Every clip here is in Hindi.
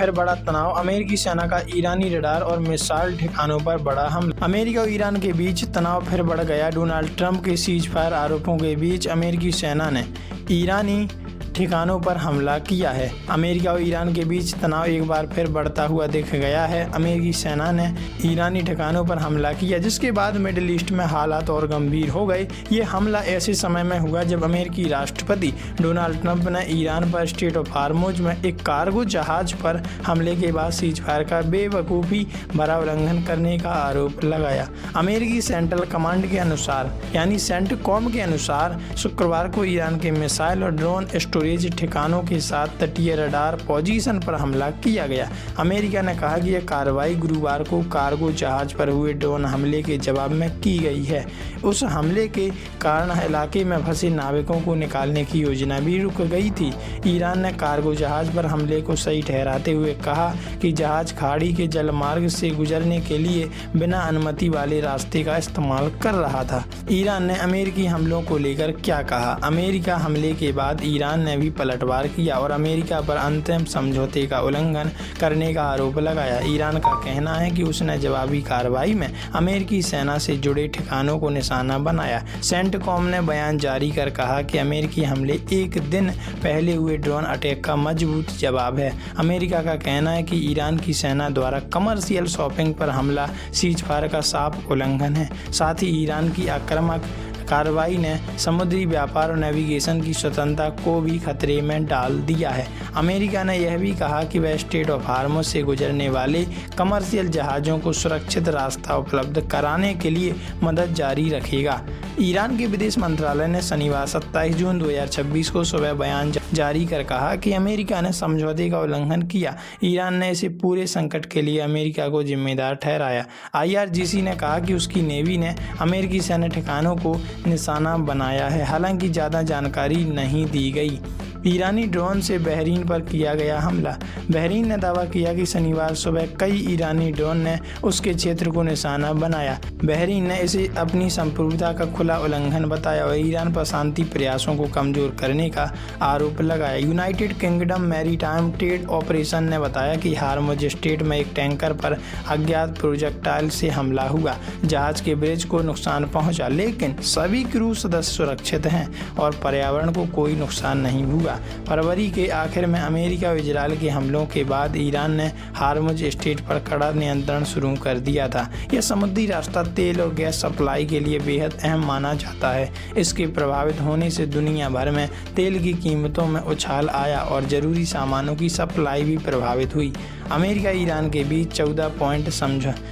फिर बड़ा तनाव, अमेरिकी सेना का ईरानी रडार और मिसाइल ठिकानों पर बड़ा हमला। अमेरिका और ईरान के बीच तनाव फिर बढ़ गया। डोनाल्ड ट्रंप के सीज फायर आरोपों के बीच अमेरिकी सेना ने ईरानी ठिकानों पर हमला किया है। अमेरिका और ईरान के बीच तनाव एक बार फिर बढ़ता हुआ दिख गया है। अमेरिकी सेना ने ईरानी ठिकानों पर हमला किया, जिसके बाद मिडिल ईस्ट में हालात और गंभीर हो गए। ये हमला ऐसे समय में हुआ जब अमेरिकी राष्ट्रपति डोनाल्ड ट्रंप ने ईरान पर स्ट्रेट ऑफ हार्मुज में एक कार्गो जहाज पर हमले के बाद सीज फायर का बेवकूफ़ी भरा उल्लंघन करने का आरोप लगाया। अमेरिकी सेंट्रल कमांड के अनुसार, यानी सेंटकॉम के अनुसार, शुक्रवार को ईरान के मिसाइल और ड्रोन स्टोरेज ठिकानों के साथ तटीय रडार पोजीशन पर हमला किया गया। अमेरिका ने कहा कि यह कार्रवाई गुरुवार को कार्गो जहाज पर हुए ड्रोन हमले के जवाब में की गई है। उस हमले के कारण इलाके में फंसे नाविकों को निकालने की योजना भी रुक गई थी। ईरान ने कार्गो जहाज पर हमले को सही ठहराते हुए कहा कि जहाज खाड़ी के जलमार्ग से गुजरने के लिए बिना अनुमति वाले रास्ते का इस्तेमाल कर रहा था। ईरान ने अमेरिकी हमलों को लेकर क्या कहा? अमेरिका हमले के बाद ईरान ने भी पलटवार किया और अमेरिका पर अंतरिम समझौते का उल्लंघन करने का आरोप लगाया। ईरान का कहना है कि उसने जवाबी कार्रवाई में अमेरिकी सेना से जुड़े ठिकानों को निशाना बनाया। सेंटकॉम ने बयान जारी कर कहा कि अमेरिकी हमले एक दिन पहले हुए ड्रोन अटैक का मजबूत जवाब है। अमेरिका का कहना है कि ईरान की सेना द्वारा कमर्शियल शॉपिंग पर हमला सीज फायर का साफ उल्लंघन है। साथ ही ईरान की आक्रामक कार्रवाई ने समुद्री व्यापार और नेविगेशन की स्वतंत्रता को भी खतरे में डाल दिया है। अमेरिका ने यह भी कहा कि वह स्ट्रेट ऑफ हार्मुज से गुजरने वाले कमर्शियल जहाज़ों को सुरक्षित रास्ता उपलब्ध कराने के लिए मदद जारी रखेगा। ईरान के विदेश मंत्रालय ने शनिवार 27 जून 2026 को सुबह बयान जारी कर कहा कि अमेरिका ने समझौते का उल्लंघन किया। ईरान ने इसे पूरे संकट के लिए अमेरिका को जिम्मेदार ठहराया। IRGC ने कहा कि उसकी नेवी ने अमेरिकी सैन्य ठिकानों को निशाना बनाया है, हालांकि ज़्यादा जानकारी नहीं दी गई। ईरानी ड्रोन से बहरीन पर किया गया हमला। बहरीन ने दावा किया कि शनिवार सुबह कई ईरानी ड्रोन ने उसके क्षेत्र को निशाना बनाया। बहरीन ने इसे अपनी संप्रभुता का खुला उल्लंघन बताया और ईरान पर शांति प्रयासों को कमजोर करने का आरोप लगाया। United kingdom maritime trade operation ने बताया कि हार्मुज स्ट्रेट में एक टैंकर पर अज्ञात प्रोजेक्टाइल से हमला हुआ। जहाज के ब्रिज को नुकसान पहुंचा, लेकिन सभी क्रू सदस्य सुरक्षित हैं और पर्यावरण को कोई नुकसान नहीं हुआ। फरवरी के आखिर में अमेरिका और इजरायल के हमलों के बाद ईरान ने हार्मुज स्ट्रेट पर कड़ा नियंत्रण शुरू कर दिया था। यह समुद्री रास्ता तेल और गैस सप्लाई के लिए बेहद अहम माना जाता है। इसके प्रभावित होने से दुनिया भर में तेल की कीमतों में उछाल आया और जरूरी सामानों की सप्लाई भी प्रभावित हुई। अमेरिका ईरान के बीच 14 पॉइंट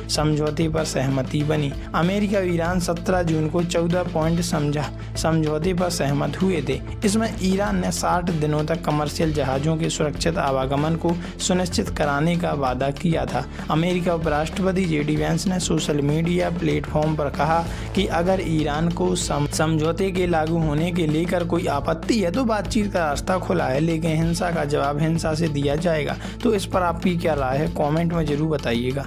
समझौते पर सहमति बनी। अमेरिका और ईरान 17 जून को 14 पॉइंट समझौते पर सहमत हुए थे। इसमें ईरान ने 60 दिनों तक कमर्शियल जहाज़ों के सुरक्षित आवागमन को सुनिश्चित कराने का वादा किया था। अमेरिका उपराष्ट्रपति JD वैंस ने सोशल मीडिया प्लेटफॉर्म पर कहा कि अगर ईरान को समझौते के लागू होने के लेकर कोई आपत्ति है तो बातचीत का रास्ता खुला है, लेकिन हिंसा का जवाब हिंसा से दिया जाएगा। तो इस पर आपकी क्या राय है? कमेंट में जरूर बताइएगा।